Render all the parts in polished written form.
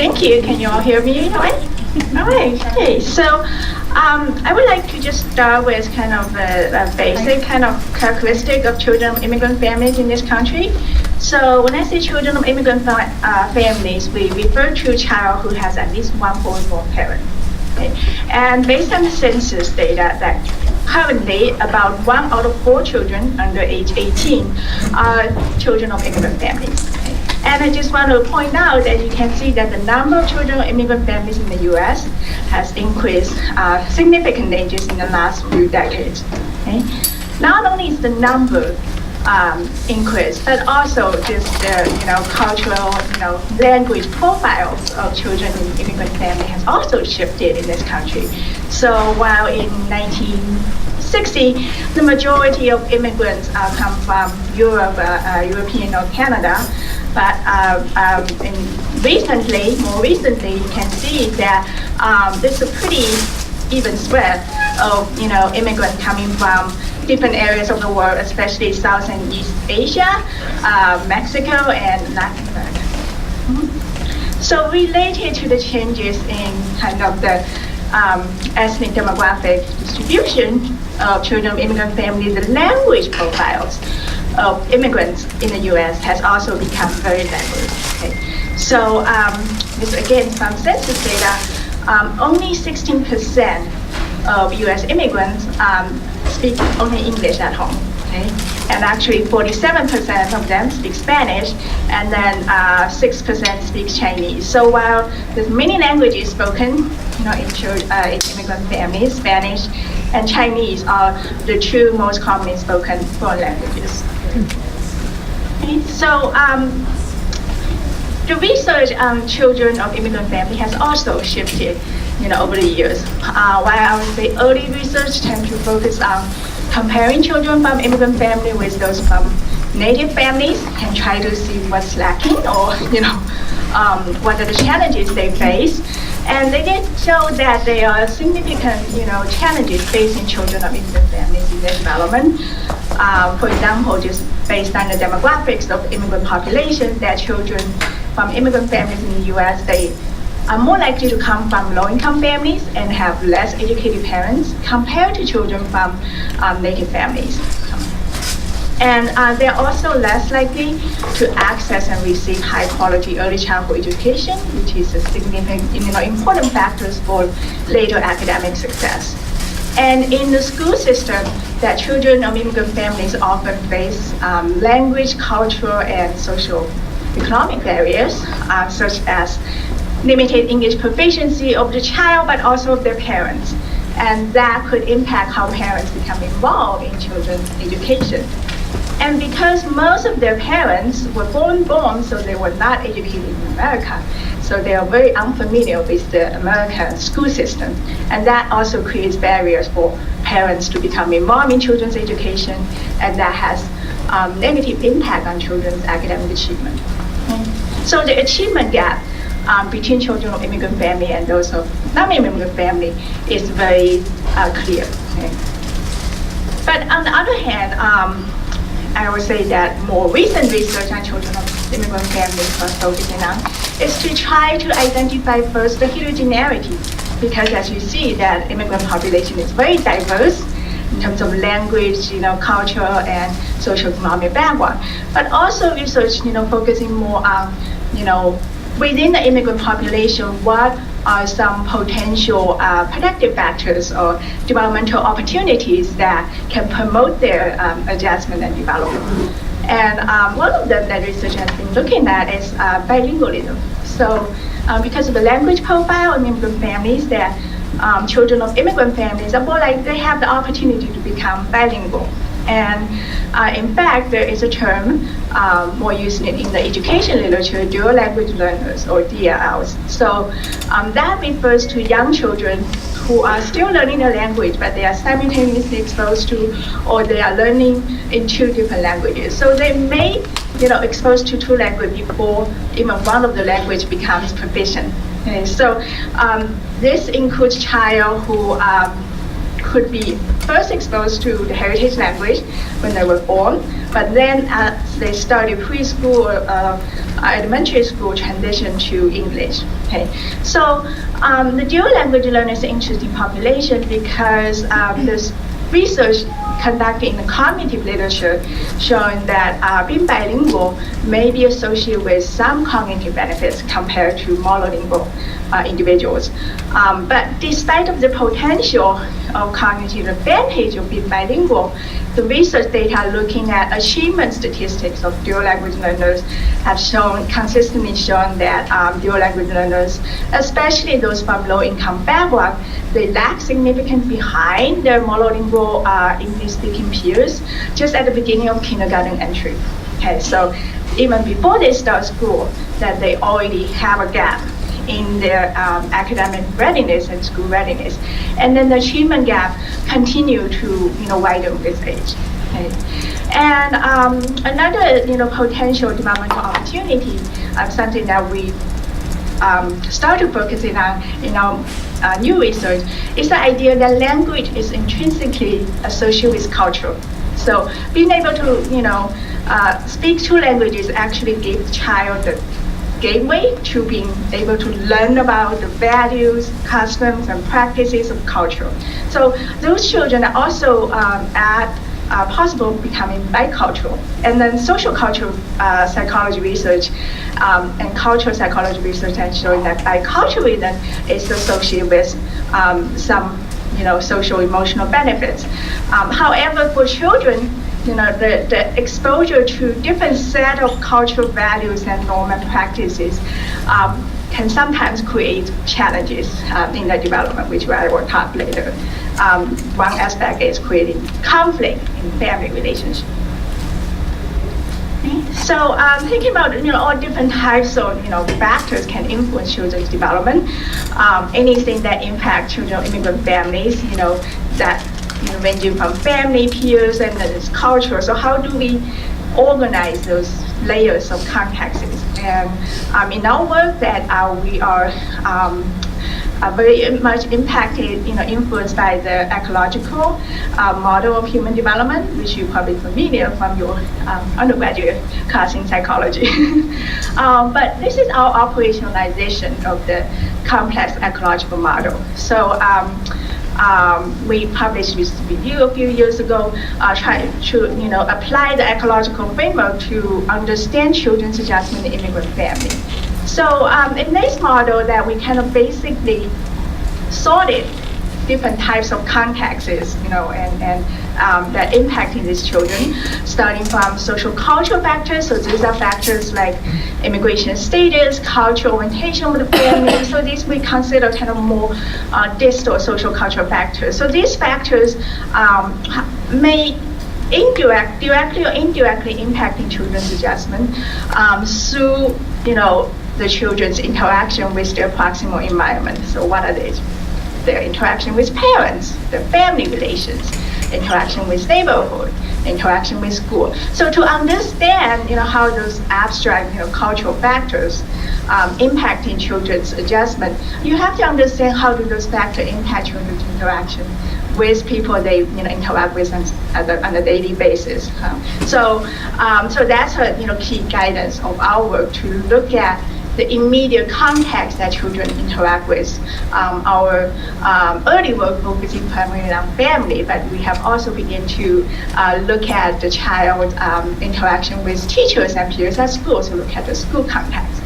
Thank you. Can you all hear me all right? All right. Okay. So I would like to just start with kind of a basic kind of characteristic of children of immigrant families in this country. So when I say children of immigrant families, we refer to a child who has at least one foreign-born parent. Okay? And based on the census data, that currently about 1 out of 4 children under age 18 are children of immigrant families. Okay? And I just want to point out that you can see that the number of children of immigrant families in the U.S. has increased significantly just in the last few decades. Okay? Not only is the number increased, but also just the cultural, language profiles of children in immigrant families has also shifted in this country. So while in 1960, the majority of immigrants come from Europe, European or Canada, but more recently, you can see that there's a pretty even spread of immigrants coming from different areas of the world, especially South and East Asia, Mexico, and Latin America. So related to the changes in kind of the ethnic demographic distribution of children of immigrant families, the language profiles of immigrants in the U.S. has also become very diverse. Okay? So this again from census data, only 16% of U.S. immigrants speak only English at home. Okay? And actually 47% of them speak Spanish, and then 6% speak Chinese. So while there's many languages spoken in immigrant families, Spanish and Chinese are the two most commonly spoken foreign languages. Okay? So the research on children of immigrant families has also shifted over the years. While I would say early research tend to focus on comparing children from immigrant families with those from native families and try to see what's lacking or what are the challenges they face. And they did show that there are significant challenges facing children of immigrant families in their development. For example, just based on the demographics of immigrant population, that children from immigrant families in the U.S., they are more likely to come from low-income families and have less educated parents compared to children from native families. And they're also less likely to access and receive high-quality early childhood education, which is a significant, important factors for later academic success. And in the school system, that children of immigrant families often face language, cultural, and social economic barriers, such as limited English proficiency of the child, but also of their parents. And that could impact how parents become involved in children's education. And because most of their parents were foreign-born, so they were not educated in America, so they are very unfamiliar with the American school system. And that also creates barriers for parents to become involved in children's education, and that has negative impact on children's academic achievement. So the achievement gap between children of immigrant family and those of non-immigrant family is very clear. Okay? But on the other hand, I would say that more recent research on children of immigrant families was focusing on is to try to identify first the heterogeneity, because as you see, that immigrant population is very diverse in terms of language, cultural and socioeconomic background, but also research, focusing more on, within the immigrant population, what are some potential protective factors or developmental opportunities that can promote their adjustment and development. And one of them that research has been looking at is bilingualism. So because of the language profile of immigrant families, that children of immigrant families are more like they have the opportunity to become bilingual. And in fact, there is a term more used in the education literature, dual language learners, or DLLs. So that refers to young children who are still learning a language, but they are simultaneously exposed to, or they are learning in 2 different languages. So they may, exposed to 2 languages before even one of the language becomes proficient. Okay, so this includes child who could be first exposed to the heritage language when they were born, but then as they started preschool or elementary school, transition to English. Okay, so the dual language learner is an interesting population because there's research conducted in the cognitive literature showing that being bilingual may be associated with some cognitive benefits compared to monolingual individuals. But despite of the potential of cognitive advantage of being bilingual, the research data looking at achievement statistics of dual language learners have consistently shown that dual language learners, especially those from low-income background, they lag significantly behind their monolingual English-speaking peers just at the beginning of kindergarten entry. Okay, so even before they start school, that they already have a gap in their academic readiness and school readiness, and then the achievement gap continue to widen with age. Okay. And another potential developmental opportunity, something that we started focusing on in our new research, is the idea that language is intrinsically associated with culture. So being able to speak two languages actually gives the child the gateway to being able to learn about the values, customs, and practices of culture. So those children are also possible becoming bicultural. And then social cultural psychology research and cultural psychology research has shown that biculturalism is associated with some social emotional benefits. However, for children, the exposure to different set of cultural values and norms and practices can sometimes create challenges in their development, which I will talk later. One aspect is creating conflict in family relationships. So thinking about all different types of factors can influence children's development. Anything that impact children of immigrant families, that ranging from family, peers, and then it's culture. So how do we organize those layers of contexts? And in our work that we are very much impacted, influenced by the ecological model of human development, which you're probably familiar from your undergraduate class in psychology. But this is our operationalization of the complex ecological model. So we published this review a few years ago, trying to apply the ecological framework to understand children's adjustment in immigrant families. So in this model that we kind of basically sorted different types of contexts, and that impacting these children, starting from social cultural factors. So these are factors like immigration status, cultural orientation of the family. So these we consider kind of more distal social cultural factors. So these factors may directly or indirectly impacting children's adjustment through the children's interaction with their proximal environment. So what are these? Their interaction with parents, their family relations, interaction with neighborhood, interaction with school. So to understand, how those abstract, cultural factors impacting children's adjustment, you have to understand how do those factors impact children's interaction with people they interact with on a daily basis. So that's a key guidance of our work to look at the immediate context that children interact with. Our early work focusing primarily on family, but we have also begun to look at the child interaction with teachers and peers at school, so look at the school context.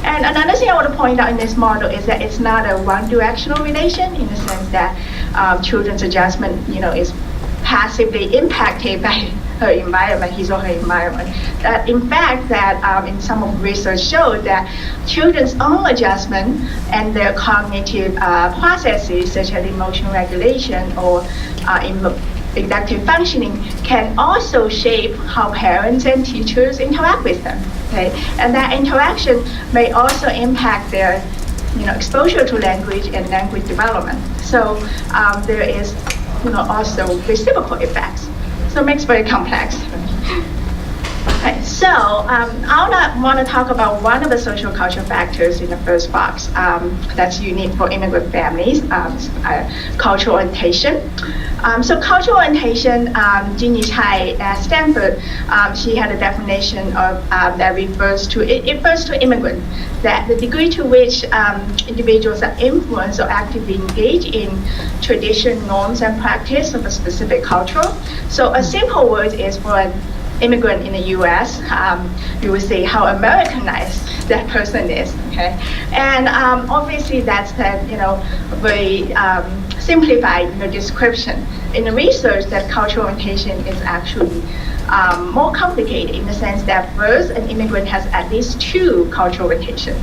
And another thing I want to point out in this model is that it's not a one-directional relation in the sense that children's adjustment, is passively impacted by her environment, his or her environment. That in fact, that in some of the research showed that children's own adjustment and their cognitive processes, such as emotional regulation or executive functioning, can also shape how parents and teachers interact with them. Okay, and that interaction may also impact their, exposure to language and language development. So there is, also reciprocal effects. So it makes it very complex. Okay, so I want to talk about one of the social cultural factors in the first box that's unique for immigrant families, cultural orientation. So cultural orientation, Jeannie Chai at Stanford, she had a definition of that refers to immigrant, that the degree to which individuals are influenced or actively engaged in tradition, norms, and practice of a specific culture. So a simple word is for an immigrant in the U.S., you would say how Americanized that person is. Okay, and obviously that's a very simplified description. In the research, that cultural orientation is actually more complicated in the sense that first, an immigrant has at least two cultural orientation.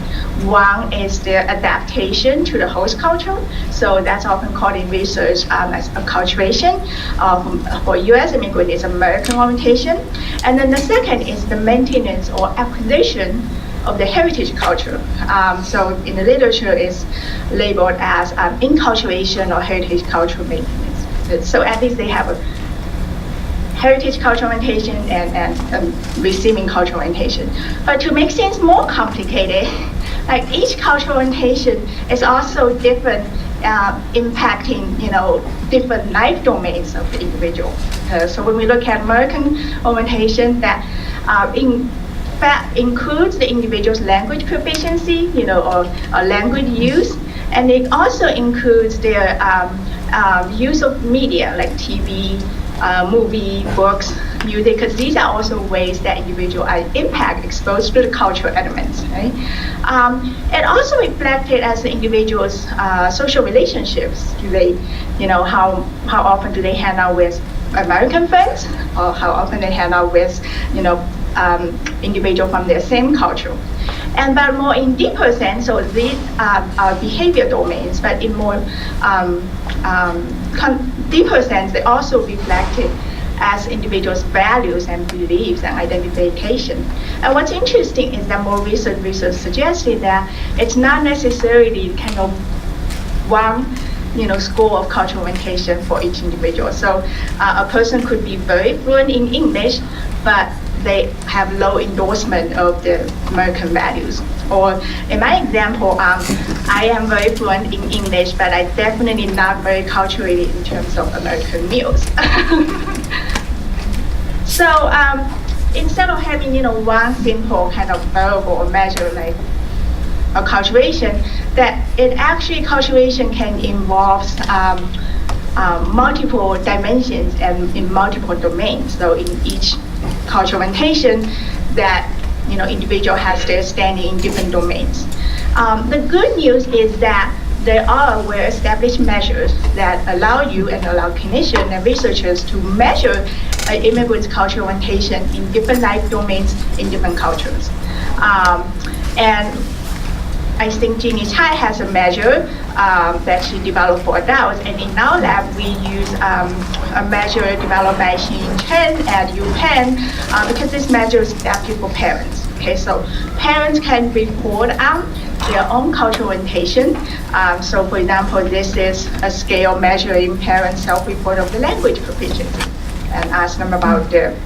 One is their adaptation to the host culture, so that's often called in research as acculturation. For U.S. immigrant, it's American orientation, and then the second is the maintenance or acquisition of the heritage culture. So in the literature, it's labeled as inculturation or heritage cultural maintenance. So at least they have a heritage cultural orientation and receiving cultural orientation. But to make things more complicated, like each cultural orientation is also different, impacting different life domains of the individual. So when we look at American orientation, that in fact includes the individual's language proficiency, or language use, and it also includes their use of media like TV, movie, books, music, because these are also ways that individuals are exposed to the cultural elements. Right? It also reflected as the individual's social relationships. Do they, how often do they hang out with American friends, or how often they hang out with, individual from their same culture. And but more in deeper sense, so these are behavior domains, but in more deeper sense, they also reflected as individuals' values and beliefs and identification. And what's interesting is that more recent research suggested that it's not necessarily kind of one school of cultural orientation for each individual. So a person could be very fluent in English, but they have low endorsement of the American values. Or in my example, I am very fluent in English, but I definitely not very culturally in terms of American meals. So instead of having one simple kind of variable or measure like acculturation, that it actually acculturation can involve multiple dimensions and in multiple domains. So in each cultural orientation, that individual has their standing in different domains. The good news is that there are well-established measures that allow you and allow clinicians and researchers to measure immigrants' cultural orientation in different life domains in different cultures. And I think Jeannie Chai has a measure that she developed for adults, and in our lab we use a measure developed by Xin Chen at UPenn because this measure is adapted for parents. Okay, so parents can report on their own cultural orientation. So for example, this is a scale measuring parents' self-report of the language proficiency, and ask them about their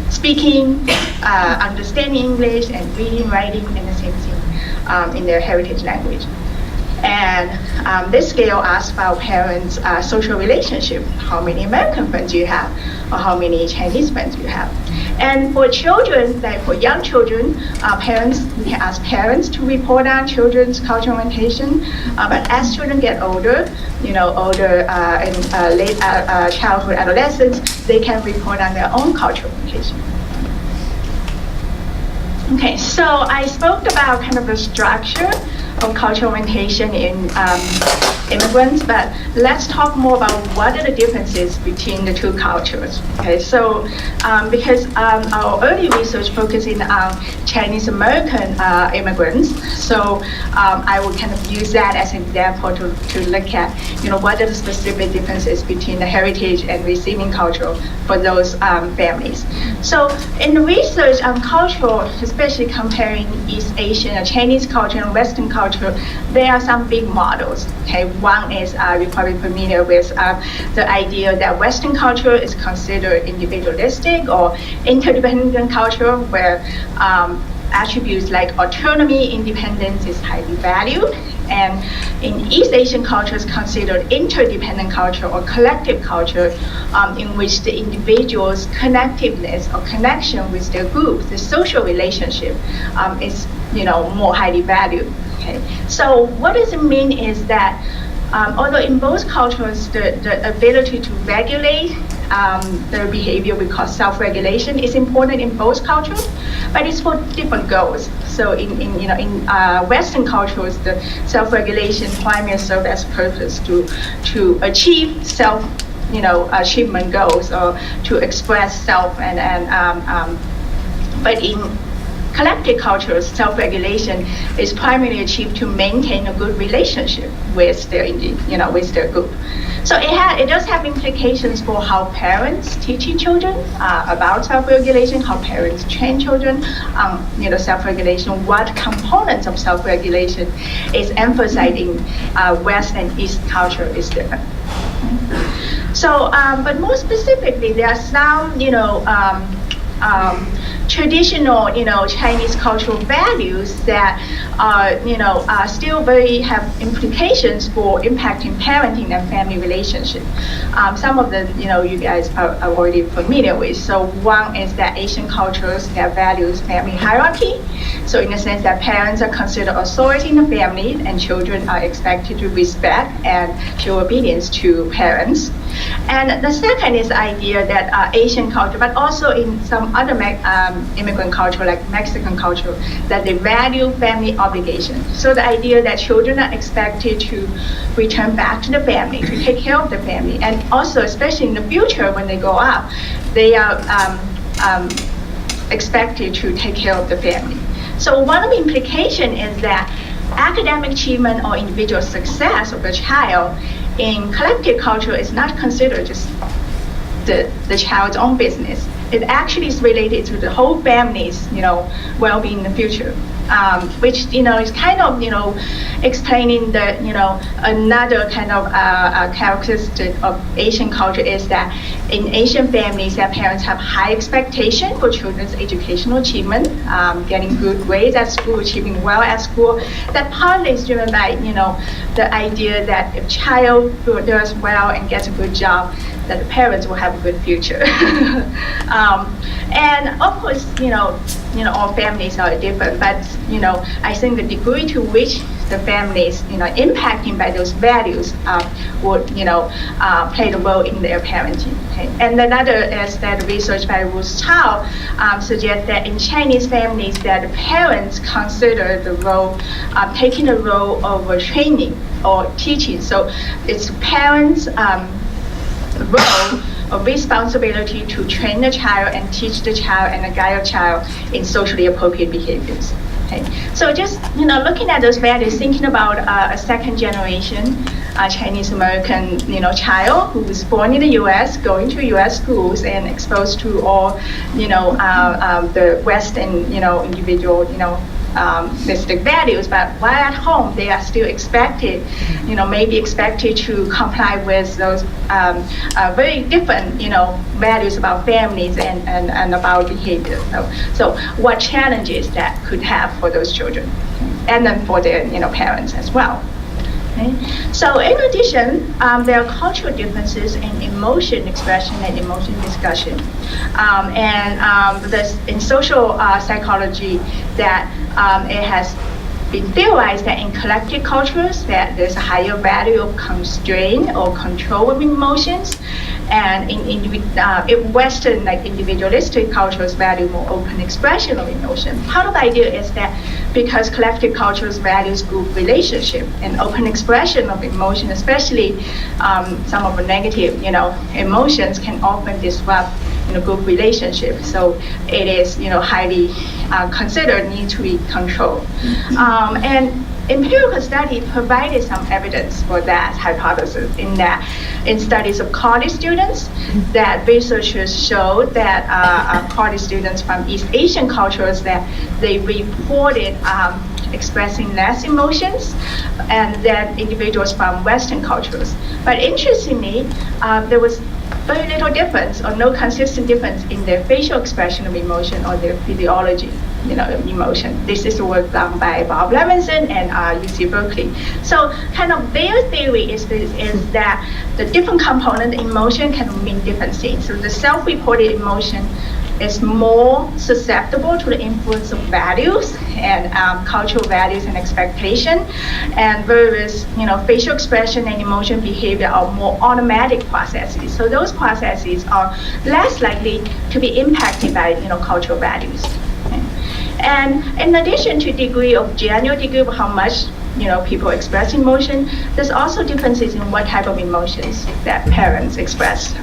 speaking, understanding English, and reading, writing, and the same thing in their heritage language. And this scale asks about parents' social relationship, how many American friends you have, or how many Chinese friends you have. And for children, like for young children, we can ask parents to report on children's cultural orientation. But as children get older, older in late childhood, adolescence, they can report on their own cultural orientation. Okay, so I spoke about kind of the structure of cultural orientation in immigrants, but let's talk more about what are the differences between the two cultures. Okay, so because our early research focusing on Chinese American immigrants, so I will kind of use that as an example to look at what are the specific differences between the heritage and receiving culture for those families. So in the research on culture, especially comparing East Asian or Chinese culture and Western culture, culture, there are some big models. Okay, one is you're probably familiar with the idea that Western culture is considered individualistic or interdependent culture, where attributes like autonomy, independence is highly valued. And in East Asian cultures, considered interdependent culture or collective culture, in which the individual's connectiveness or connection with their group, the social relationship, is more highly valued. Okay, so what does it mean is that although in both cultures the ability to regulate their behavior, we call self-regulation, is important in both cultures, but it's for different goals. So in Western cultures, the self-regulation primarily serves as purpose to achieve achievement goals, or to express self, but in collective cultures, self-regulation is primarily achieved to maintain a good relationship with their group. So it does have implications for how parents teaching children about self-regulation, how parents train children on self-regulation, what components of self-regulation is emphasizing West and East culture is different. So, but more specifically, there are some traditional, Chinese cultural values that are still have implications for impacting parenting and family relationship. Some of them, you guys are already familiar with. So one is that Asian cultures that values family hierarchy. So in the sense that parents are considered authority in the family, and children are expected to respect and show obedience to parents. And the second is the idea that Asian culture, but also in some other immigrant culture like Mexican culture, that they value family obligation. So the idea that children are expected to return back to the family, to take care of the family, and also especially in the future when they grow up, they are expected to take care of the family. So one of the implications is that academic achievement or individual success of a child in collective culture is not considered just the child's own business. It actually is related to the whole family's, well-being in the future, which, is kind of, explaining the, another kind of characteristic of Asian culture is that in Asian families, that parents have high expectation for children's educational achievement, getting good grades at school, achieving well at school. That partly is driven by, the idea that if child does well and gets a good job, that the parents will have a good future. And of course, all families are different, but, I think the degree to which the families, impacted by those values would, play the role in their parenting. Okay? And another is that research by Ruth Zhou suggests that in Chinese families, that the parents consider the role, taking the role of training or teaching. So it's parents' role of responsibility to train the child and teach the child and guide the child in socially appropriate behaviors. Okay. So just looking at those values, thinking about a second generation Chinese American child who was born in the U.S., going to U.S. schools and exposed to all the Western individual listed values, but while at home they are still expected, maybe expected to comply with those very different, values about families and about behavior. So what challenges that could have for those children, and then for their parents as well. Okay. So in addition, there are cultural differences in emotion expression and emotion discussion. In social psychology, that it has been theorized that in collective cultures that there's a higher value of constraint or control of emotions, and in Western individualistic cultures value more open expression of emotion. Part of the idea is that because collective cultures values group relationship and open expression of emotion, especially some of the negative emotions can often disrupt group relationship. So it is highly considered need to be controlled. And empirical study provided some evidence for that hypothesis in studies of college students, that researchers showed that college students from East Asian cultures, that they reported expressing less emotions than individuals from Western cultures. But interestingly, there was very little difference or no consistent difference in their facial expression of emotion or their physiology, emotion. This is work done by Bob Levinson and UC Berkeley. So kind of their theory is that the different component emotion can mean different things. So the self-reported emotion is more susceptible to the influence of values and cultural values and expectation, and whereas facial expression and emotion behavior are more automatic processes. So those processes are less likely to be impacted by cultural values. Okay. And in addition to general degree of how much people express emotion, there's also differences in what type of emotions that parents express.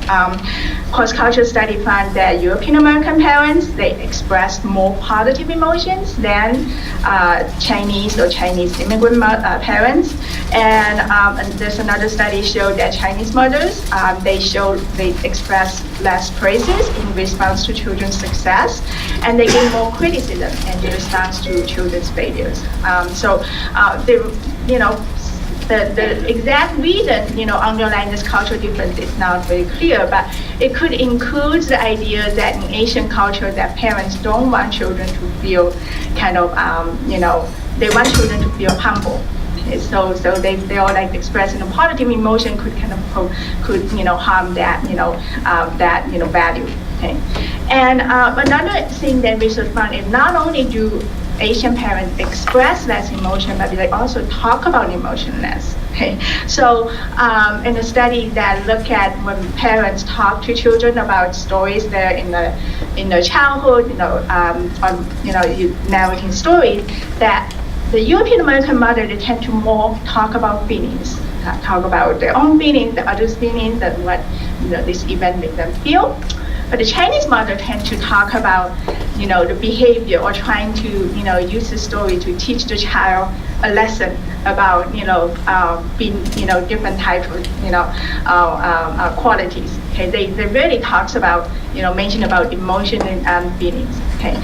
Cross-cultural study found that European American parents, they express more positive emotions than Chinese or Chinese immigrant parents. And there's another study showed that Chinese mothers, they express less praises in response to children's success, and they give more criticism in response to children's failures. The exact reason, underlying this cultural difference is not very clear, but it could include the idea that in Asian culture that parents don't want children to feel they want children to feel humble. So they all like expressing a positive emotion could harm that value. Okay. And another thing that research found is not only do Asian parents express less emotion, but they also talk about emotion less. Okay. So in a study that look at when parents talk to children about stories that in their childhood, narrating stories, that the European American mother, they tend to more talk about feelings, talk about their own feelings, the others' feelings, and what this event made them feel. But the Chinese mother tend to talk about, the behavior or trying to, use the story to teach the child a lesson about, being, different types of, qualities. Okay, they really talks about, mention about emotion and feelings. Okay,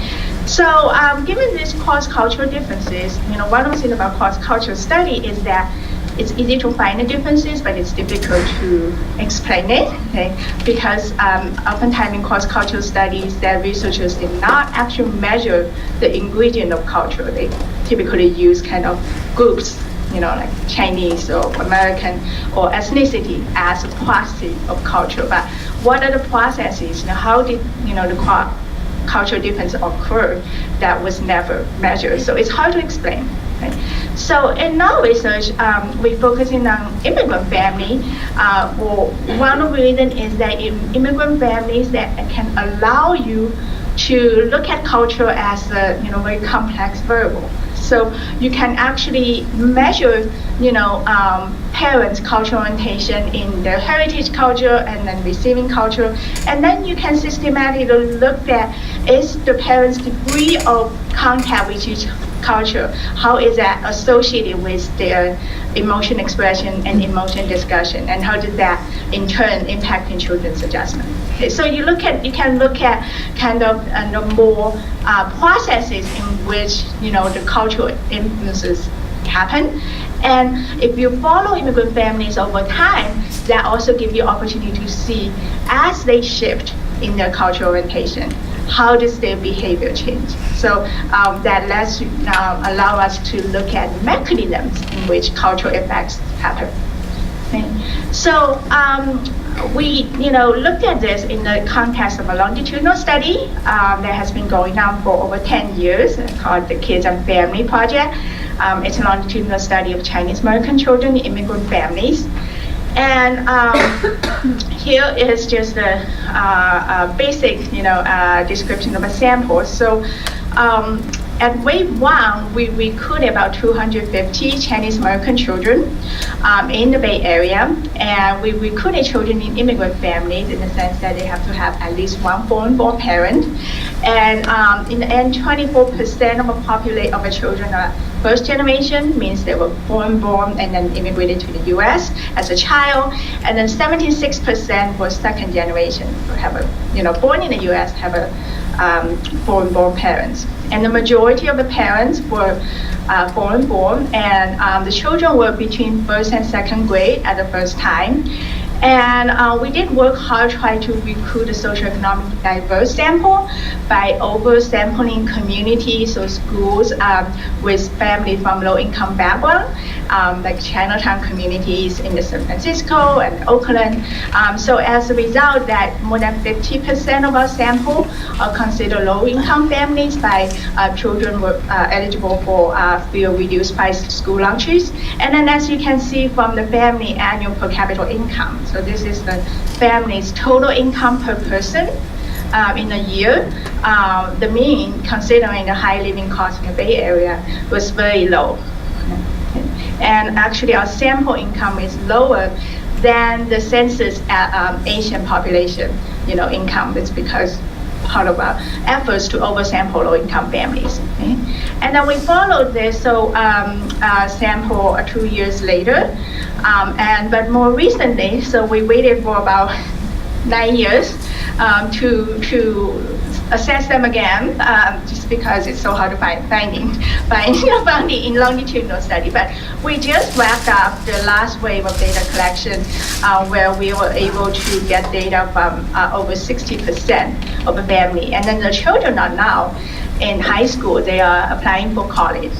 so given these cross-cultural differences, one of the things about cross-cultural study is that it's easy to find the differences, but it's difficult to explain it, okay? Because oftentimes in cross-cultural studies, that researchers did not actually measure the ingredient of culture. They typically use kind of groups, like Chinese or American or ethnicity as a process of culture. But what are the processes? How did the cultural difference occur? That was never measured. So it's hard to explain. Okay. So in our research, we're focusing on immigrant family. One of the reasons is that in immigrant families that can allow you to look at culture as a very complex variable. So you can actually measure, parents' cultural orientation in their heritage culture and then receiving culture, and then you can systematically look at is the parents' degree of contact with each culture, how is that associated with their emotion expression and emotion discussion, and how does that in turn impact in children's adjustment. Okay, so you can look at kind of more processes in which the cultural influences happen, and if you follow immigrant families over time, that also gives you opportunity to see as they shift in their cultural orientation, how does their behavior change? So that allow us to look at mechanisms in which cultural effects happen. Okay. So we looked at this in the context of a longitudinal study that has been going on for over 10 years called the Kids and Family Project. It's a longitudinal study of Chinese American children in immigrant families. And here is just a basic, description of a sample. So at wave one, we recruited about 250 Chinese American children in the Bay Area, and we recruited children in immigrant families in the sense that they have to have at least one foreign-born parent. And in the end, 24% of the children are first generation, means they were foreign-born and then immigrated to the U.S. as a child, and then 76% were second generation, have born in the U.S., have a foreign-born parents. And the majority of the parents were foreign-born, and the children were between first and second grade at the first time. And we did work hard trying to recruit a socioeconomically diverse sample by over-sampling communities or schools with families from low-income background, like Chinatown communities in San Francisco and Oakland. So as a result, that more than 50% of our sample are considered low-income families by children were eligible for free or reduced price school lunches. And then as you can see from the family annual per capita income, so this is the family's total income per person in a year. The mean, considering the high living cost in the Bay Area, was very low. And actually our sample income is lower than the census Asian population, income. It's because part of our efforts to oversample low-income families. Okay? And then we followed this sample 2 years later, but more recently, so we waited for about 9 years to assess them again, just because it's so hard to find funding in longitudinal study. But we just wrapped up the last wave of data collection, where we were able to get data from over 60% of the family. And then the children are now in high school. They are applying for college.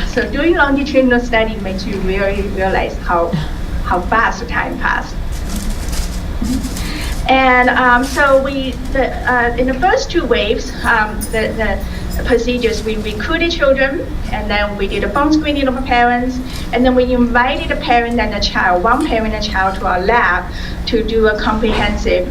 So doing longitudinal study makes you really realize how fast the time passed. And so in the first two waves, the procedures, we recruited children, and then we did a phone screening of the parents, and then we invited the parent and the child, one parent and child, to our lab to do a comprehensive,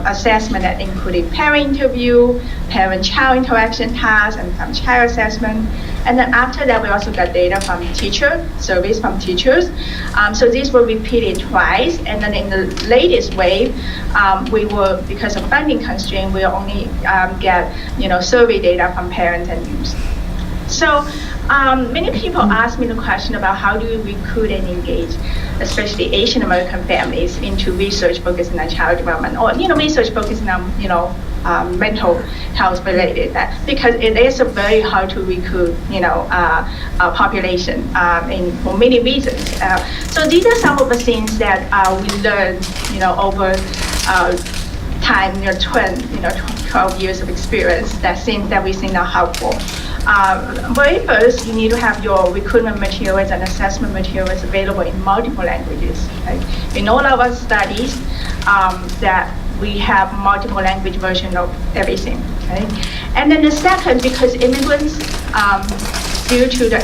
assessment that included parent interview, parent-child interaction tasks, and some child assessment. And then after that, we also got data from surveys from teachers. So these were repeated twice. And then in the latest wave, because of funding constraint, we only get, survey data from parents and youth. So many people ask me the question about how do we recruit and engage, especially Asian American families, into research focusing on child development, or research focusing on mental health related. Because it is very hard to recruit population for many reasons. So these are some of the things that we learned over time, 12 years of experience, that we think are helpful. Very first, you need to have your recruitment materials and assessment materials available in multiple languages. Right? In all of our studies, that we have multiple language version of everything. Right? And then the second, because immigrants, due to the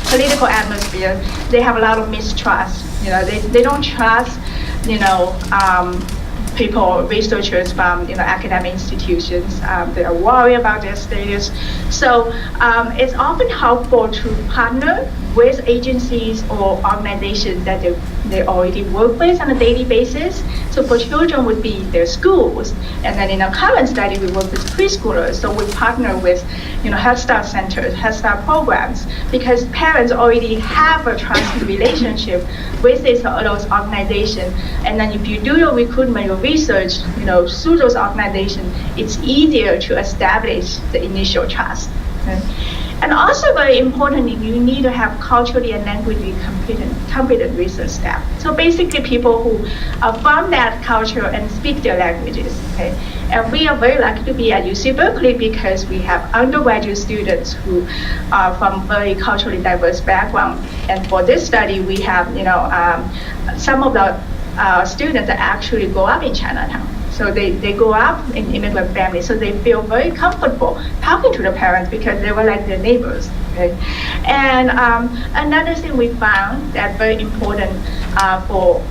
political atmosphere, they have a lot of mistrust. They don't trust, people, researchers from academic institutions. They are worried about their status. So it's often helpful to partner with agencies or organizations that they already work with on a daily basis. So for children would be their schools. And then in our current study, we work with preschoolers. So we partner with Head Start centers, Head Start programs, because parents already have a trusting relationship with those organizations. And then if you do your recruitment, your research, through those organizations, it's easier to establish the initial trust. Okay? And also very importantly, you need to have culturally and languagely competent research staff. So basically people who are from that culture and speak their languages. Okay? And we are very lucky to be at UC Berkeley because we have undergraduate students who are from very culturally diverse background. And for this study, we have some of the students that actually grow up in Chinatown. So they grow up in immigrant families, so they feel very comfortable talking to the parents because they were like their neighbors. Okay? And another thing we found that's very important for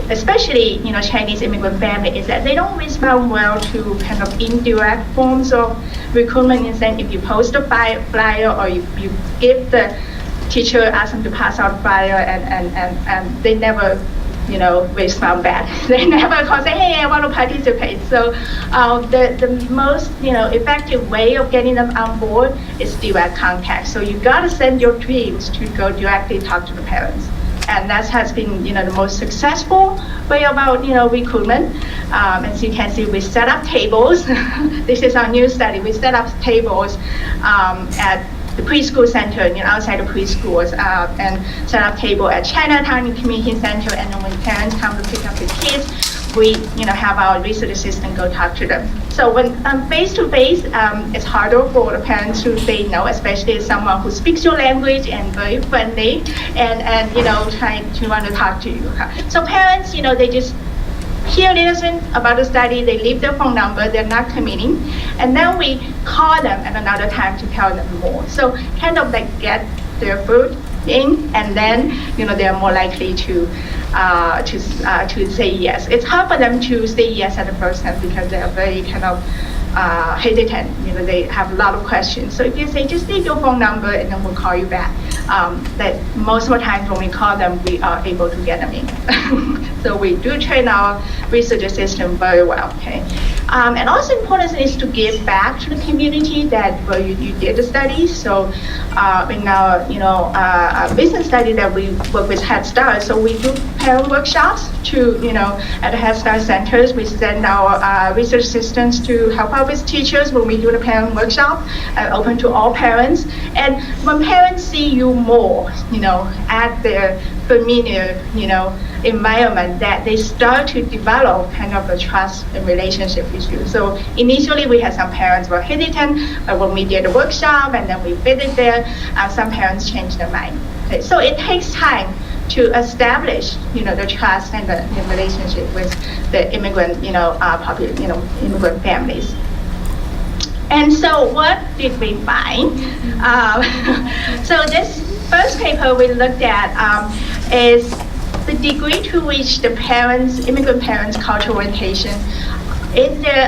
especially Chinese immigrant family is that they don't respond well to kind of indirect forms of recruitment. If you post a flyer or you give the teacher, ask them to pass out a flyer, and they never respond back. They never call, say, hey, I want to participate. So the most effective way of getting them on board is direct contact. So you got to send your teams to go directly talk to the parents. And that has been, the most successful way about, recruitment. As you can see, we set up tables. This is our new study. We set up tables at the preschool center, outside the preschools, and set up table at Chinatown Community Center. And then when parents come to pick up the kids, we, have our research assistant go talk to them. So when face-to-face, it's harder for the parents to say no, especially someone who speaks your language and very friendly and trying to want to talk to you. So parents, they just hear, listen about the study, they leave their phone number, they're not committing, and then we call them at another time to tell them more. So kind of like get their food in, and then they're more likely to say yes. It's hard for them to say yes at the first time because they are very kind of hesitant. They have a lot of questions. So if you say just leave your phone number and then we'll call you back, that most of the times when we call them, we are able to get them in. So we do train our research assistant very well. Okay, and also important is to give back to the community that where you did the study. So in our business study that we work with Head Start, so we do parent workshops to at the Head Start centers. We send our research assistants to help out with teachers when we do the parent workshop, open to all parents. And when parents see you more, at their familiar, environment, that they start to develop kind of a trust and relationship with you. So initially we had some parents were hesitant, but when we did the workshop and then we visit there, some parents changed their mind. Okay, so it takes time to establish, the trust and the relationship with the immigrant, immigrant families. And so what did we find? So this first paper we looked at is the degree to which the immigrant parents' cultural orientation,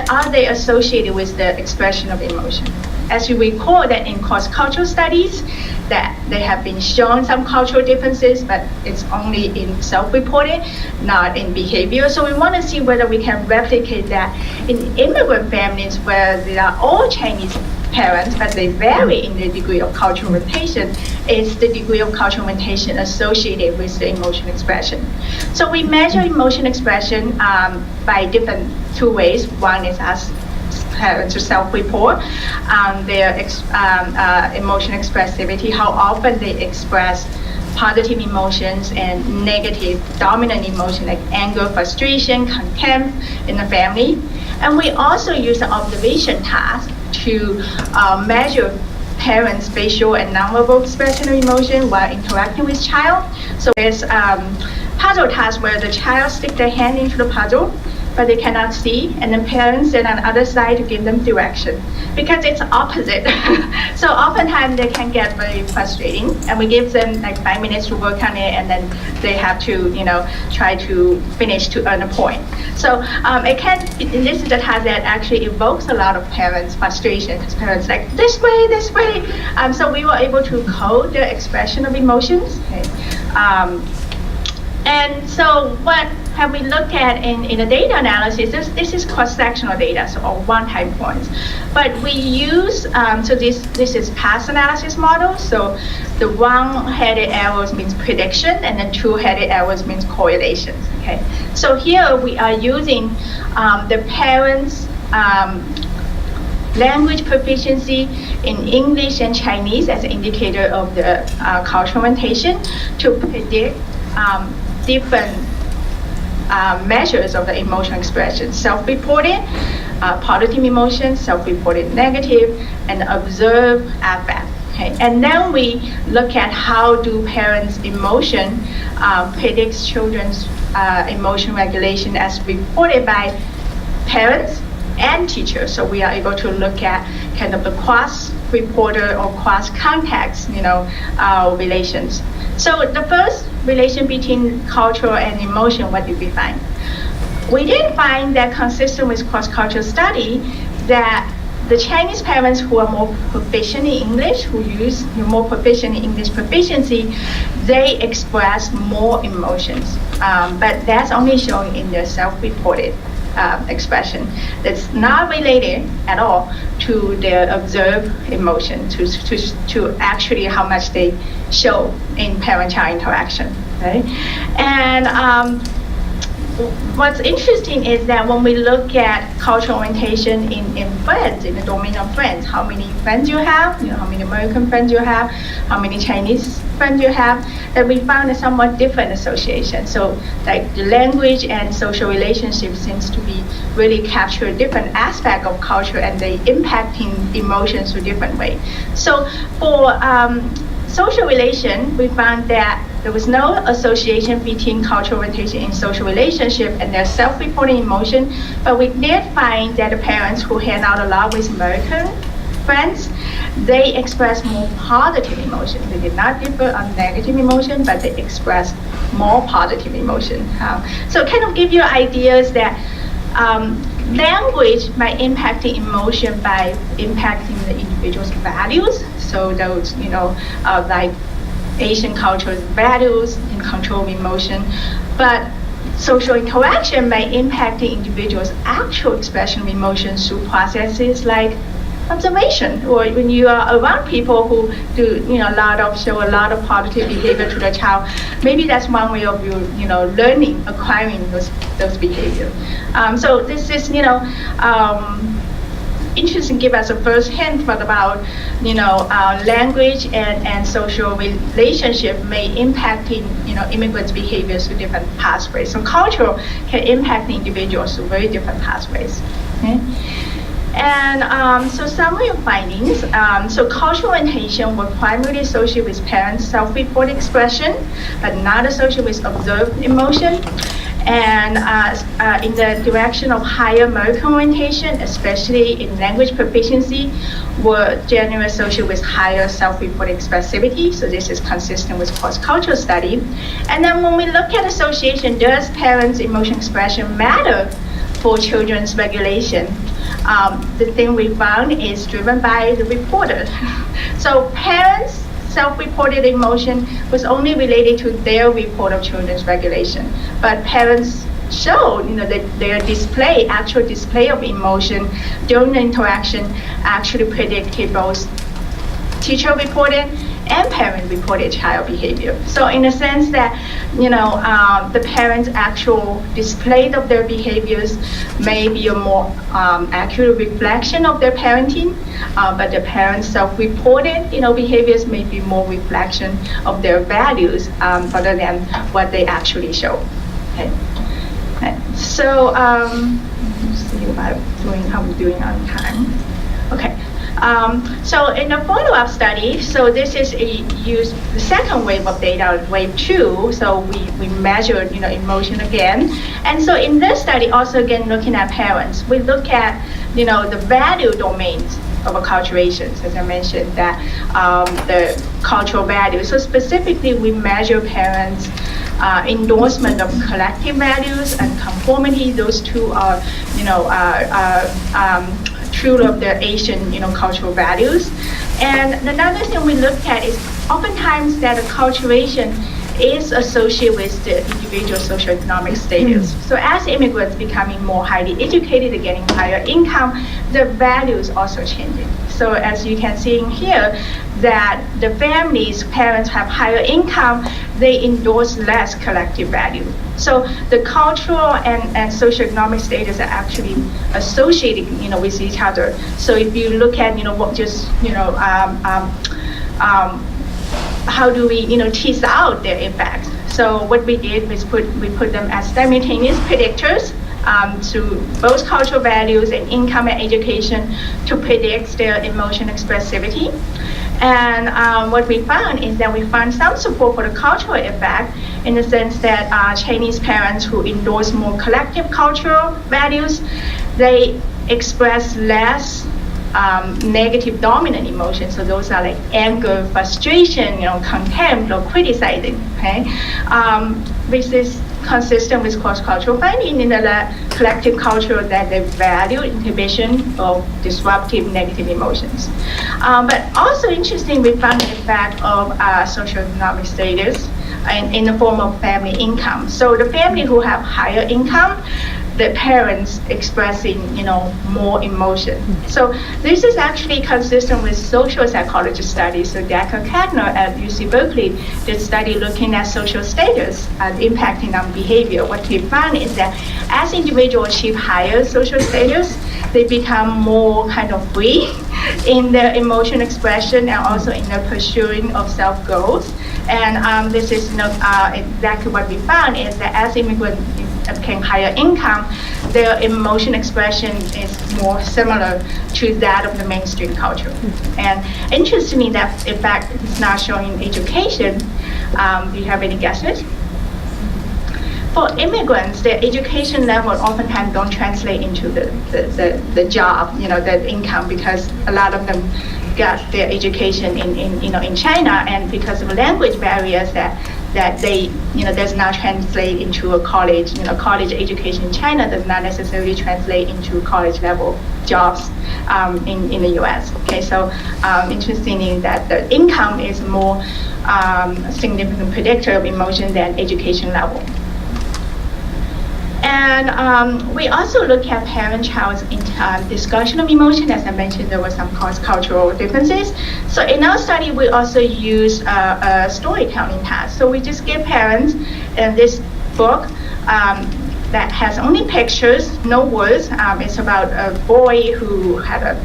are they associated with the expression of emotion? As you recall that in cross-cultural studies, that they have been shown some cultural differences, but it's only in self-reported, not in behavior. So we want to see whether we can replicate that in immigrant families where they are all Chinese parents, but they vary in their degree of cultural orientation. Is the degree of cultural orientation associated with the emotion expression? So we measure emotion expression by two ways. One is as parents to self-report their emotion expressivity, how often they express positive emotions and negative dominant emotion like anger, frustration, contempt in the family. And we also use an observation task to measure parents' facial and nonverbal expression of emotion while interacting with child. So there's puzzle task where the child stick their hand into the puzzle, but they cannot see, and then parents sit on the other side to give them direction because it's opposite. So oftentimes they can get very frustrating, and we give them like 5 minutes to work on it, and then they have to, try to finish to earn a point. So this is a task that actually evokes a lot of parents' frustration because parents like this way. So we were able to code the expression of emotions. Okay. And so what have we looked at in the data analysis? This is cross-sectional data, so all one-time points. But we use, so this is past analysis model. So the one-headed arrows means prediction, and then two-headed arrows means correlations. Okay. So here we are using the parents' language proficiency in English and Chinese as an indicator of the cultural orientation to predict different measures of the emotional expression: self-reported, positive emotions, self-reported negative, and observed affect. Okay. And then we look at how do parents' emotion predicts children's emotion regulation as reported by parents and teachers. So we are able to look at kind of the cross-reporter or cross-context, relations. So the first relation between culture and emotion, what did we find? We did find that consistent with cross-cultural study that the Chinese parents who are more proficient in English, who use more proficient in English proficiency, they express more emotions. But that's only shown in their self-reported expression. That's not related at all to their observed emotion, to actually how much they show in parent-child interaction. right? And what's interesting is that when we look at cultural orientation in friends, in the domain of friends, how many friends you have, how many American friends you have, how many Chinese friends you have, that we found a somewhat different association. So like the language and social relationship seems to be really capture a different aspect of culture, and they impacting emotions in a different way. So for social relation, we found that there was no association between cultural orientation in social relationship and their self-reporting emotion, but we did find that the parents who hang out a lot with American friends, they express more positive emotion. They did not differ on negative emotion, but they express more positive emotion. So kind of give you ideas that language might impact the emotion by impacting the individual's values. So those, like Asian culture's values in control of emotion, but social interaction may impact the individual's actual expression of emotions through processes like observation, or when you are around people who do, show a lot of positive behavior to the child, maybe that's one way of you, learning, acquiring those behaviors. So this is, interesting, give us a first hint about, language and social relationship may impacting, immigrants' behaviors through different pathways. So culture can impact the individuals through very different pathways. Okay? And so summary of findings. So cultural orientation were primarily associated with parents' self-reported expression, but not associated with observed emotion. And in the direction of higher American orientation, especially in language proficiency, were generally associated with higher self-reported expressivity. So this is consistent with cross-cultural study. And then when we look at association, does parents' emotion expression matter for children's regulation? The thing we found is driven by the reporter. So parents' self-reported emotion was only related to their report of children's regulation, but parents showed, that their actual display of emotion during the interaction actually predicted both teacher-reported and parent-reported child behavior. So in a sense that, the parents' actual display of their behaviors may be a more accurate reflection of their parenting, but the parents' self-reported, behaviors may be more reflection of their values rather than what they actually show. Okay. So let's see about how we're doing on time. Okay. So in the follow-up study, so this is the second wave of data, wave 2. So we measured, emotion again. And so in this study, also again looking at parents, we look at, the value domains of acculturations, as I mentioned, that the cultural values. So specifically, we measure parents' endorsement of collective values and conformity. Those two are, true of the Asian, cultural values. And another thing we look at is oftentimes that acculturation is associated with the individual socioeconomic status. So as immigrants becoming more highly educated, getting higher income, the values also changing. So as you can see in here, that the families, parents have higher income, they endorse less collective value. So the cultural and socioeconomic status are actually associated, with each other. So if you look at, what just, how do we, tease out their effects? So what we did was we put them as simultaneous predictors to both cultural values and income and education to predict their emotion expressivity. And what we found is that we found some support for the cultural effect in the sense that Chinese parents who endorse more collective cultural values, they express less negative dominant emotions. So those are like anger, frustration, contempt, or criticizing. Okay, which is consistent with cross-cultural finding in the collective culture that they value inhibition of disruptive negative emotions. But also interesting, we found the effect of socioeconomic status in the form of family income. So the family who have higher income, the parents expressing, more emotion. So this is actually consistent with social psychology studies. So Decker Kadner at UC Berkeley did study looking at social status and impacting on behavior. What he found is that as individuals achieve higher social status, they become more kind of free in their emotion expression and also in the pursuing of self goals. And this is exactly what we found is that as immigrants obtain higher income, their emotion expression is more similar to that of the mainstream culture. And interestingly, that effect is not shown in education. Do you have any guesses? For immigrants, their education level oftentimes don't translate into the job, the income, because a lot of them got their education in China, and because of language barriers that they does not translate into a college. College education in China does not necessarily translate into college level jobs in the U.S. Okay, so interestingly, that the income is more significant predictor of emotion than education level. And we also look at parent-child discussion of emotion. As I mentioned, there were some cross-cultural differences. So in our study, we also use a storytelling task. So we just give parents this book that has only pictures, no words. It's about a boy who had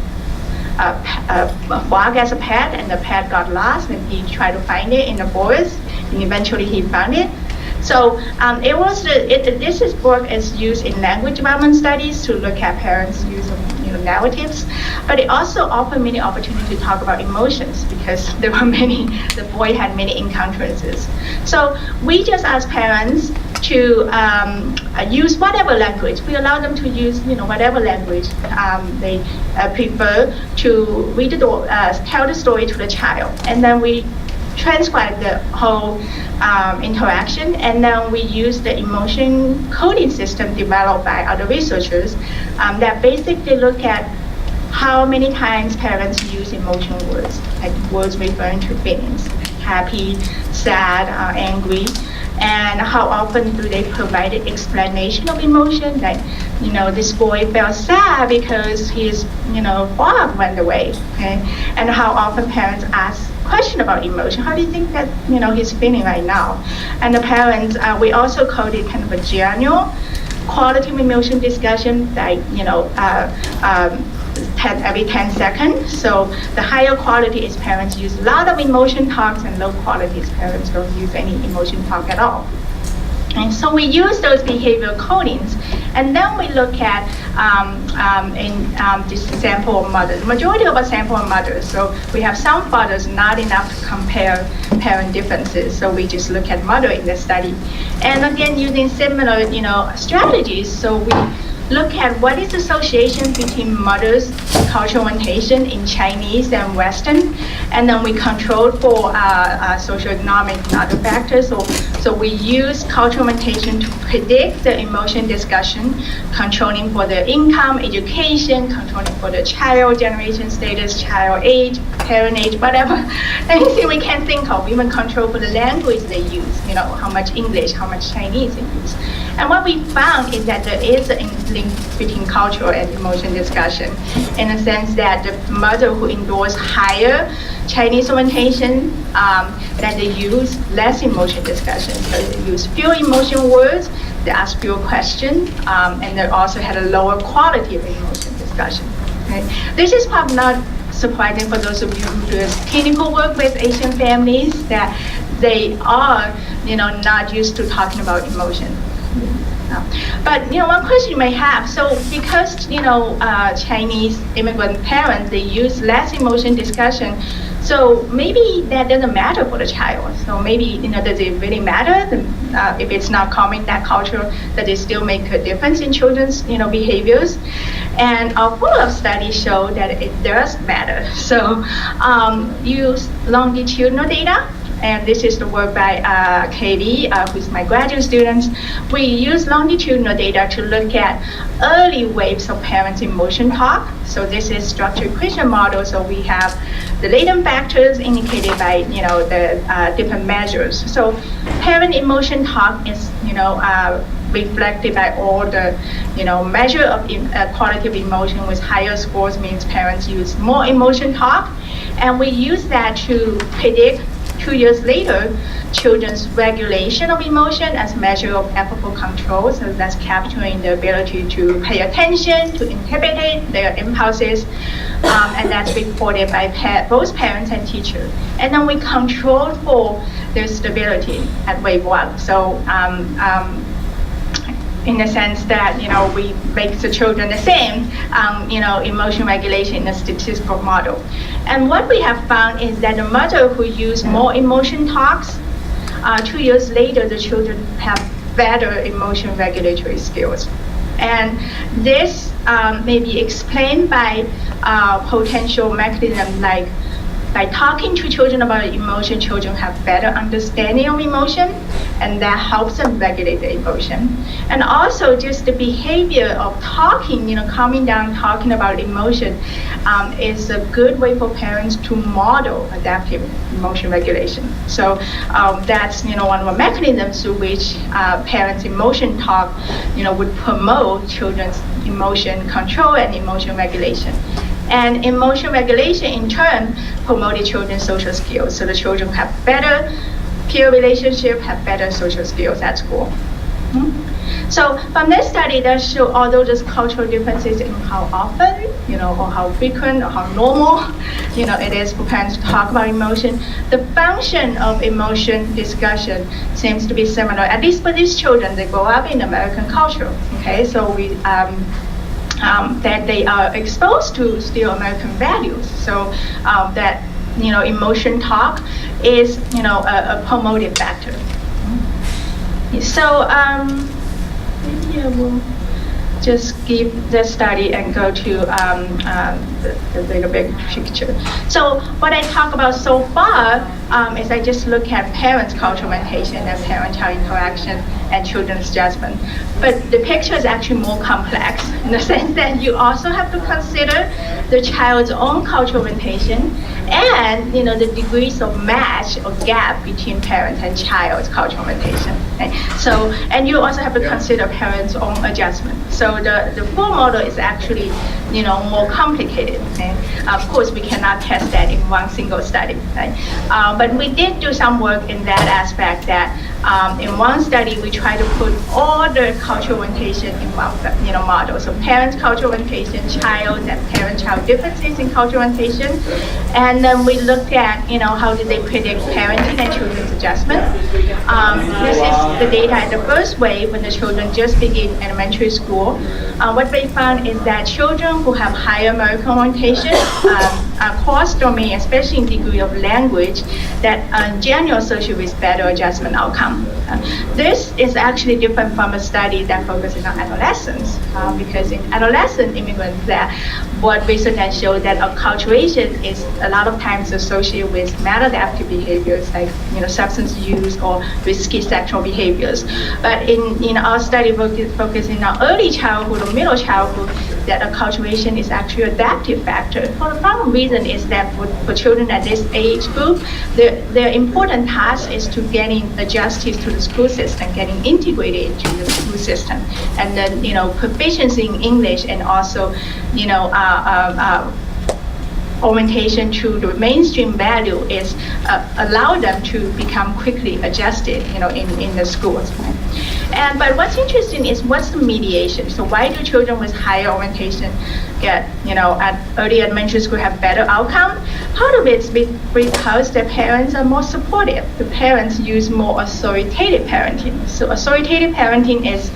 a frog as a pet, and the pet got lost, and he tried to find it in the forest, and eventually he found it. So this book is used in language development studies to look at parents' use of narratives, but it also offered many opportunities to talk about emotions because there were the boy had many encounters. So we just ask parents to use whatever language. We allow them to use whatever language they prefer to tell the story to the child, and then we transcribe the whole interaction, and then we use the emotion coding system developed by other researchers that basically look at how many times parents use emotional words, like words referring to feelings, happy, sad, angry, and how often do they provide an explanation of emotion, like this boy felt sad because his frog went away, okay? And how often parents ask question about emotion. How do you think that he's feeling right now? And the parents, we also coded kind of a general quality of emotion discussion, like every 10 seconds. So the higher quality is parents use a lot of emotion talks, and low quality is parents don't use any emotion talk at all. And so we use those behavioral codings, and then we look at this sample of mothers. The majority of our sample are mothers, so we have some fathers, not enough to compare parent differences. So we just look at mother in the study, and again using similar strategies. So we look at what is the association between mothers' cultural orientation in Chinese and Western, and then we control for socioeconomic and other factors. So we use cultural orientation to predict the emotion discussion, controlling for the income, education, controlling for the child generation status, child age, parent age, whatever, anything we can think of, even control for the language they use, how much English, how much Chinese they use. And what we found is that there is a link between cultural and emotion discussion, in the sense that the mother who endorse higher Chinese orientation, that they use less emotion discussion. So they use fewer emotion words, they ask fewer questions, and they also had a lower quality of emotion discussion. Okay? This is probably not surprising for those of you who do clinical work with Asian families, that they are not used to talking about emotion. But one question you may have, so because Chinese immigrant parents, they use less emotion discussion, so maybe that doesn't matter for the child. So maybe does it really matter if it's not common in that culture, that it still make a difference in children's behaviors? And our follow-up studies show that it does matter. So use longitudinal data. And this is the work by Katie, who's my graduate student. We use longitudinal data to look at early waves of parents' emotion talk. So this is structured equation model. So we have the latent factors indicated by the different measures. So parent emotion talk is reflected by all the, measure of quality of emotion with higher scores means parents use more emotion talk. And we use that to predict 2 years later children's regulation of emotion as measure of affable control. So that's capturing the ability to pay attention, to inhibit their impulses, and that's reported by both parents and teachers. And then we control for their stability at wave 1. So in the sense that, we make the children the same, emotion regulation in a statistical model. And what we have found is that the mother who use more emotion talks, 2 years later, the children have better emotion regulatory skills. And this may be explained by potential mechanisms like by talking to children about emotion, children have better understanding of emotion, and that helps them regulate the emotion. And also just the behavior of talking, calming down, talking about emotion is a good way for parents to model adaptive emotion regulation. So that's, one of the mechanisms through which parents' emotion talk, would promote children's emotion control and emotion regulation. And emotion regulation, in turn, promoted children's social skills. So the children have better peer relationship, have better social skills at school. So from this study, that show although there's cultural differences in how often, or how frequent, or how normal, it is for parents to talk about emotion, the function of emotion discussion seems to be similar, at least for these children. They grow up in American culture, okay? So we, that they are exposed to still American values. So that, emotion talk is, a promotive factor. So maybe I will just give the study and go to the bigger picture. So what I talk about so far is I just look at parents' cultural orientation and parent-child interaction and children's judgment. But the picture is actually more complex in the sense that you also have to consider the child's own cultural orientation and the degrees of match or gap between parents and child's cultural orientation. Okay? So, and you also have to consider parents' own adjustment. So the full model is actually more complicated. Okay? Of course, we cannot test that in one single study. Right? But we did do some work in that aspect that in one study we try to put all the cultural orientation in one model. So parents' cultural orientation, child and parent-child differences in cultural orientation, and then we looked at how did they predict parenting and children's adjustment. This is the data in the first wave when the children just begin elementary school. What we found is that children who have higher American orientation across domain, especially in degree of language, that in general associated with better adjustment outcome. This is actually different from a study that focuses on adolescents, because in adolescent immigrants, that what research has shown that acculturation is a lot of times associated with maladaptive behaviors like substance use or risky sexual behaviors. But in our study focusing on early childhood or middle childhood, that acculturation is actually an adaptive factor. For the problem reason is that for children at this age group, their important task is to getting adjusted to the school system, getting integrated into the school system, and then proficiency in English and also orientation to the mainstream value is allow them to become quickly adjusted, in the schools. Right? But what's interesting is what's the mediation. So why do children with higher orientation get, at early elementary school have better outcome? Part of it is because their parents are more supportive. The parents use more authoritative parenting. So authoritative parenting is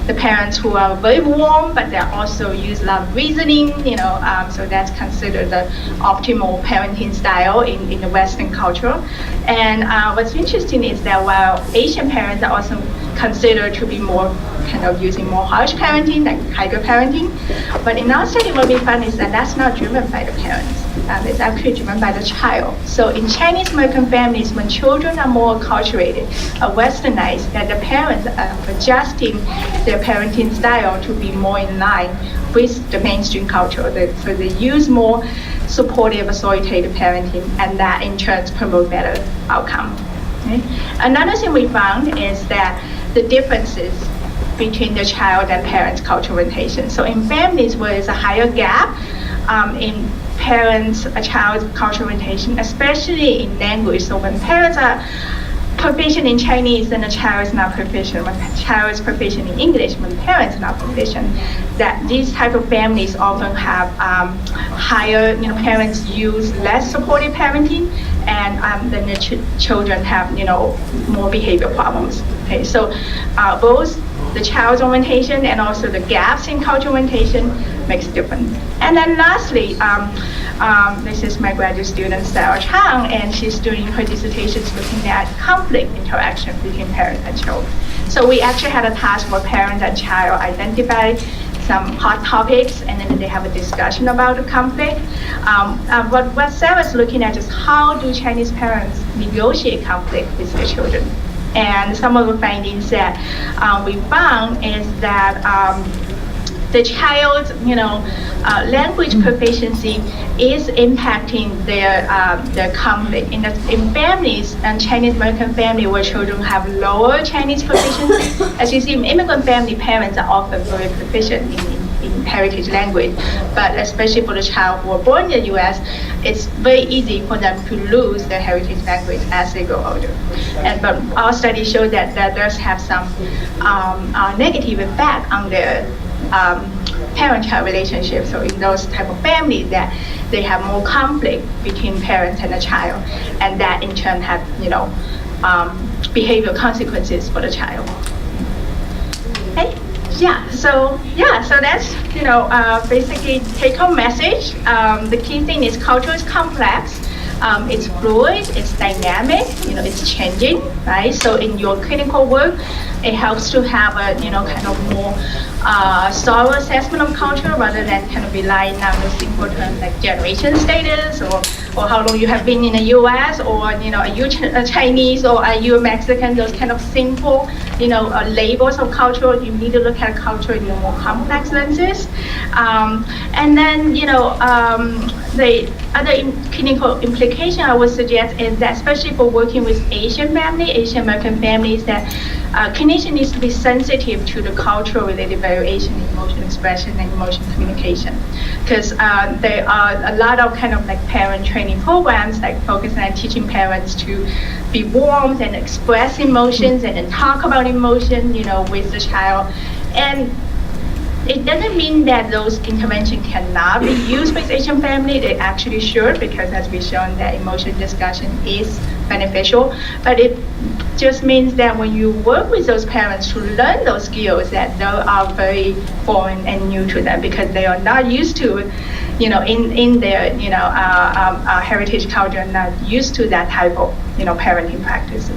the parents who are very warm, but they also use a lot of reasoning, so that's considered the optimal parenting style in the Western culture. And what's interesting is that while Asian parents are also considered to be more kind of using more harsh parenting, like tiger parenting, but in our study what we found is that that's not driven by the parents. It's actually driven by the child. So in Chinese American families, when children are more acculturated, westernized, that the parents are adjusting their parenting style to be more in line with the mainstream culture. So they use more supportive, authoritative parenting, and that in turn promote better outcome. Okay? Another thing we found is that the differences between the child and parents' cultural orientation. So in families where there's a higher gap in parents, a child's cultural orientation, especially in language. So when parents are proficient in Chinese and the child is not proficient, when the child is proficient in English, when the parents are not proficient, that these type of families often have higher, parents use less supportive parenting, and then the children have, more behavior problems. Okay, so both the child's orientation and also the gaps in cultural orientation makes a difference. And then lastly, this is my graduate student, Sarah Chang, and she's doing her dissertation looking at conflict interaction between parents and children. So we actually had a task where parents and child identify some hot topics, and then they have a discussion about the conflict. What Sarah's looking at is how do Chinese parents negotiate conflict with their children. And some of the findings that we found is that the child's, language proficiency is impacting their conflict. In families and Chinese American family where children have lower Chinese proficiency, as you see, in immigrant family, parents are often very proficient in heritage language, but especially for the child who are born in the U.S., it's very easy for them to lose their heritage language as they grow older. But our study showed that that does have some negative effect on their parent-child relationship. So in those type of families, that they have more conflict between parents and the child, and that in turn have behavioral consequences for the child. Okay. So that's basically take-home message. The key thing is culture is complex. It's fluid, it's dynamic, it's changing, right? So in your clinical work, it helps to have a kind of more thorough assessment of culture rather than kind of relying on those simple terms like generation status or how long you have been in the U.S. or are you Chinese or are you Mexican? Those kind of simple labels of culture. You need to look at culture in more complex lenses, and then the other clinical implication I would suggest is that, especially for working with Asian American families, that clinician needs to be sensitive to the cultural related variation in emotion expression and emotion communication, because there are a lot of kind of like parent training programs like focusing on teaching parents to be warm and express emotions and then talk about emotion, with the child. And it doesn't mean that those interventions cannot be used with Asian family. They actually should, because as we've shown that emotion discussion is beneficial. But it just means that when you work with those parents to learn those skills, that they are very foreign and new to them because they are not used to, in their, heritage culture, not used to that type of, parenting practices.